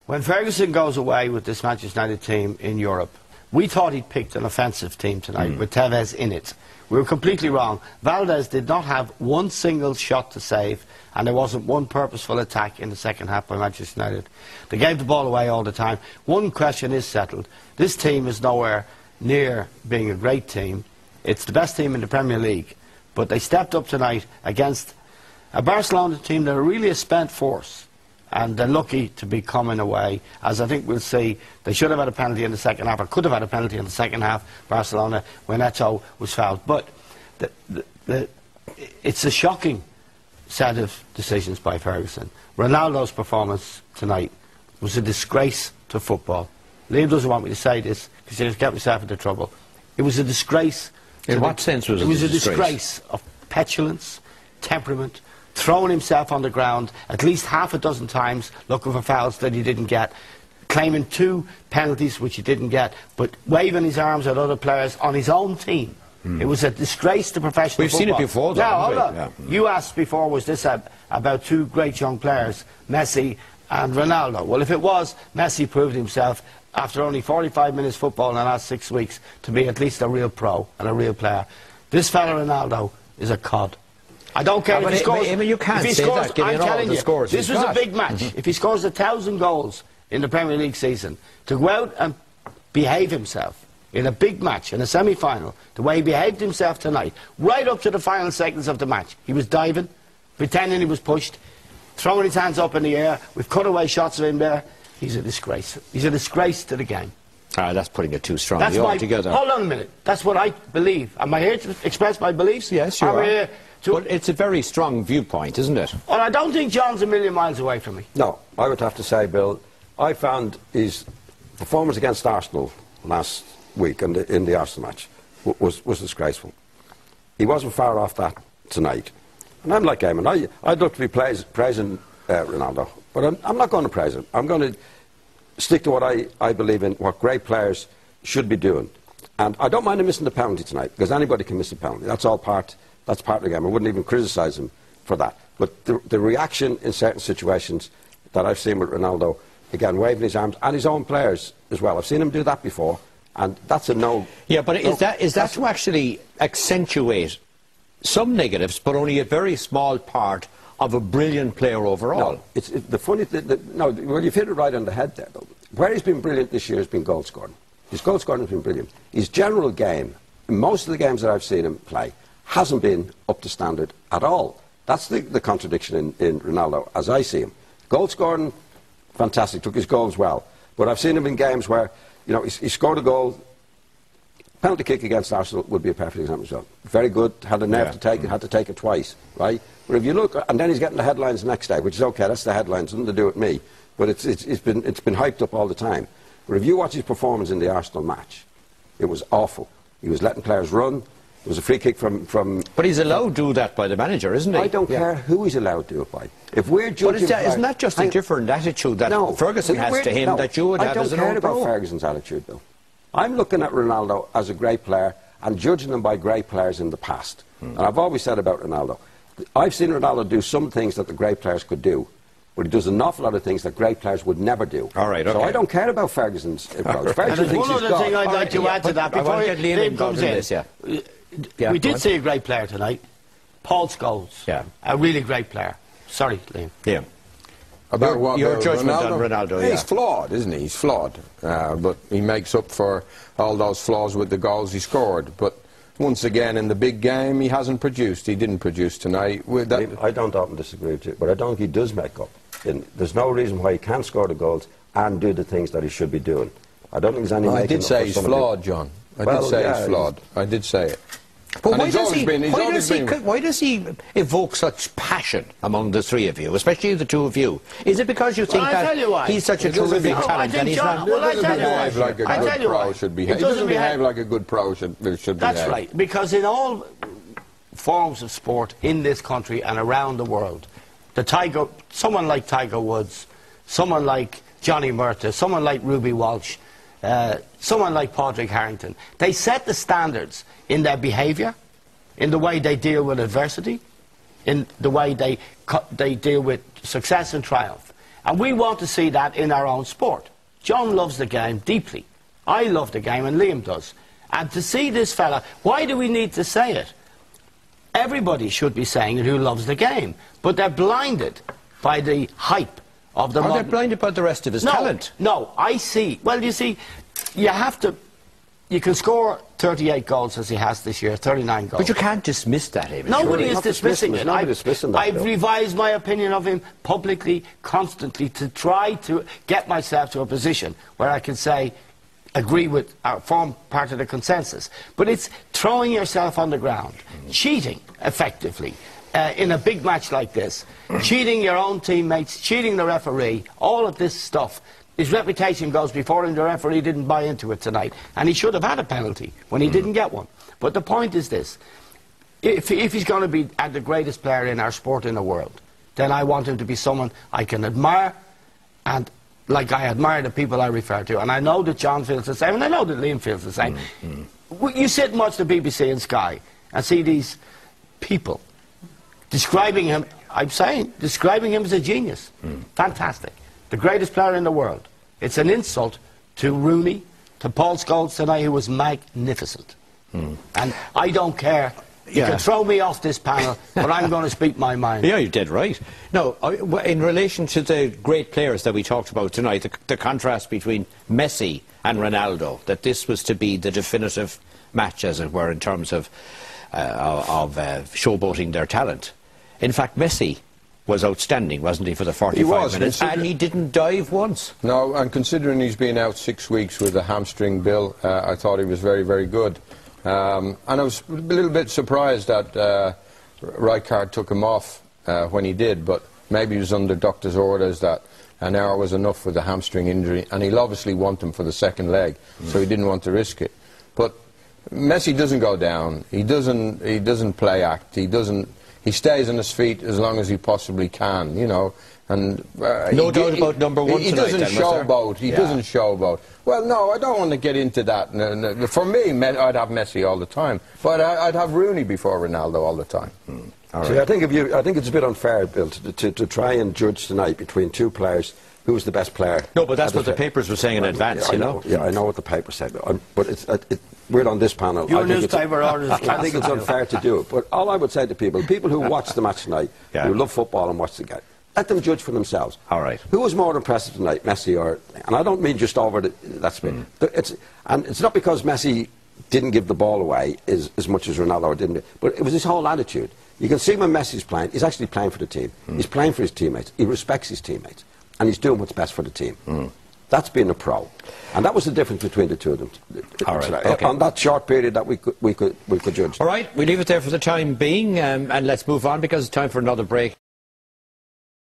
When Ferguson goes away with this Manchester United team in Europe, we thought he'd picked an offensive team tonight with Tevez in it. We were completely wrong. Valdez did not have one single shot to save, and there wasn't one purposeful attack in the second half by Manchester United. They gave the ball away all the time. One question is settled. This team is nowhere near being a great team. It's the best team in the Premier League. But they stepped up tonight against a Barcelona team that are really a spent force. And they're lucky to be coming away. As I think we'll see, they should have had a penalty in the second half, or could have had a penalty in the second half, Barcelona, when Eto'o was fouled. But it's a shocking set of decisions by Ferguson. Ronaldo's performance tonight was a disgrace to football. Liam doesn't want me to say this, because he'll get myself into trouble. It was a disgrace. In what sense was it a disgrace? It was a disgrace of petulance, temperament, throwing himself on the ground at least half a dozen times, looking for fouls that he didn't get, claiming 2 penalties which he didn't get, but waving his arms at other players on his own team. It was a disgrace to professional football. We've seen it before, though. Now, hold on. You asked before, was this about 2 great young players, Messi and Ronaldo? Well, if it was, Messi proved himself, after only 45 minutes football in the last 6 weeks, to be at least a real pro and a real player. This fella Ronaldo is a cod. I don't care if he scores. You can't say that, I'm telling you, scores this was a big match. If he scores 1,000 goals in the Premier League season, to go out and behave himself in a big match, in a semi-final, the way he behaved himself tonight, right up to the final seconds of the match, he was diving, pretending he was pushed, throwing his hands up in the air, with cutaway shots of him there. He's a disgrace. He's a disgrace to the game. That's putting it too strongly altogether. Hold on a minute. That's what I believe. Am I here to express my beliefs? Yes, you are. But it's a very strong viewpoint, isn't it? Well, I don't think John's a million miles away from me. No, I would have to say, Bill, I found his performance against Arsenal last week in the Arsenal match was disgraceful. He wasn't far off that tonight. And I'm like Eamon. I'd love to be praising Ronaldo, but I'm not going to praise him. I'm going to stick to what I believe in, what great players should be doing. And I don't mind him missing the penalty tonight, because anybody can miss a penalty. That's part of the game. I wouldn't even criticise him for that. But the reaction in certain situations that I've seen with Ronaldo, again, waving his arms, and his own players as well. I've seen him do that before, and that's a no. Yeah, but is that to actually accentuate some negatives, but only a very small part of a brilliant player overall? No, it's the funny thing. No, well, you've hit it right on the head there, though. Where he's been brilliant this year has been goal scoring. His goal scoring has been brilliant. His general game, in most of the games that I've seen him play, hasn't been up to standard at all. That's the contradiction in Ronaldo, as I see him. Goal scoring, fantastic, took his goals well. But I've seen him in games where, you know, he scored a goal. Penalty kick against Arsenal would be a perfect example as well. Very good, had a nerve to take it, had to take it twice, right? But if you look, and then he's getting the headlines the next day, which is okay, that's the headlines, nothing to do with me. But it's been hyped up all the time. But if you watch his performance in the Arsenal match, it was awful. He was letting players run. It was a free kick from... But he's allowed to do that by the manager, isn't he? I don't care who he's allowed to do it by. If we're judging... But isn't that just a different attitude that Ferguson has to him that you would have as an old pro? I don't care about Ferguson's attitude, Bill. I'm looking at Ronaldo as a great player and judging him by great players in the past. And I've always said about Ronaldo, I've seen Ronaldo do some things that the great players could do, but he does an awful lot of things that great players would never do. All right, okay. So I don't care about Ferguson's approach. Ferguson and there's one other thing I'd like to add to that before Liam comes in. We did see a great player tonight, Paul Scholes. Yeah. A really great player. Sorry, Liam. Yeah. About what, your judgment on Ronaldo, He's flawed, isn't he? He's flawed. But he makes up for all those flaws with the goals he scored. But once again, in the big game, he hasn't produced. He didn't produce tonight. I don't often disagree with you, but I don't think he does make up. There's no reason why he can't score the goals and do the things that he should be doing. I don't think there's any... I did say he's flawed, John. I did say he's flawed. I did say it. But why does he evoke such passion among the three of you, especially the two of you? Is it because you think that he's such a terrific talent and he's not... Well, he doesn't behave like a good pro should behave. That's right, because in all forms of sport in this country and around the world, someone like Tiger Woods, someone like Johnny Murtagh, someone like Ruby Walsh, someone like Padraig Harrington, they set the standards in their behaviour, in the way they deal with adversity, in the way they deal with success and triumph. And we want to see that in our own sport. John loves the game deeply. I love the game, and Liam does. And to see this fella, why do we need to say it? Everybody should be saying it who loves the game, but they're blinded by the hype of the... They're blinded by the rest of his talent? No, I see. Well, you see, you have to... You can score 38 goals as he has this year, 39 goals. But you can't dismiss that, Eamon. Nobody is dismissing it. I've revised my opinion of him publicly, constantly, to try to get myself to a position where I can say, agree with, form part of the consensus. But it's throwing yourself on the ground, cheating, effectively, in a big match like this, cheating your own teammates, cheating the referee, all of this stuff. His reputation goes before him. The referee didn't buy into it tonight, and he should have had a penalty when he didn't get one. But the point is this: if he's going to be the greatest player in our sport in the world, then I want him to be someone I can admire, and like I admire the people I refer to. And I know that John feels the same, and I know that Liam feels the same. You sit and watch the BBC and Sky and see these people describing him, I'm saying, describing him as a genius. Fantastic. The greatest player in the world. It's an insult to Rooney, to Paul Scholes tonight, who was magnificent. And I don't care. You can throw me off this panel, but I'm going to speak my mind. Yeah, you're dead right. No, in relation to the great players that we talked about tonight, the contrast between Messi and Ronaldo, that this was to be the definitive match, as it were, in terms of showboating their talent. In fact, Messi was outstanding, wasn't he, for the 45 minutes? And he didn't dive once. No, and considering he's been out 6 weeks with a hamstring, Bill, I thought he was very, very good. And I was a little bit surprised that Rijkaard took him off when he did, but maybe he was under doctor's orders that an hour was enough with the hamstring injury, and he'll obviously want him for the second leg, so he didn't want to risk it. But Messi doesn't go down. He doesn't play act. He stays on his feet as long as he possibly can, you know. And no doubt about number one he tonight, doesn't showboat. He doesn't showboat. Well, no, I don't want to get into that. No, for me, I'd have Messi all the time, but I'd have Rooney before Ronaldo all the time. All right. See, I think it's a bit unfair, Bill, to try and judge tonight between two players. Who's the best player? No, but that's what the papers were saying in advance, you know. Yeah, I know what the paper said, but we're on this panel. Your newspaper orders. I think it's unfair to do it. But all I would say to people who watch the match tonight, who love football and watch the game, let them judge for themselves. All right. Who was more impressive tonight, Messi or... And I don't mean just over that spin. And it's not because Messi didn't give the ball away as much as Ronaldo didn't, but it was his whole attitude. You can see when Messi's playing, he's actually playing for the team. He's playing for his teammates. He respects his teammates. And he's doing what's best for the team. That's being a pro. And that was the difference between the two of them. All right. Okay. On that short period that we could judge. All right, we leave it there for the time being, and let's move on because it's time for another break.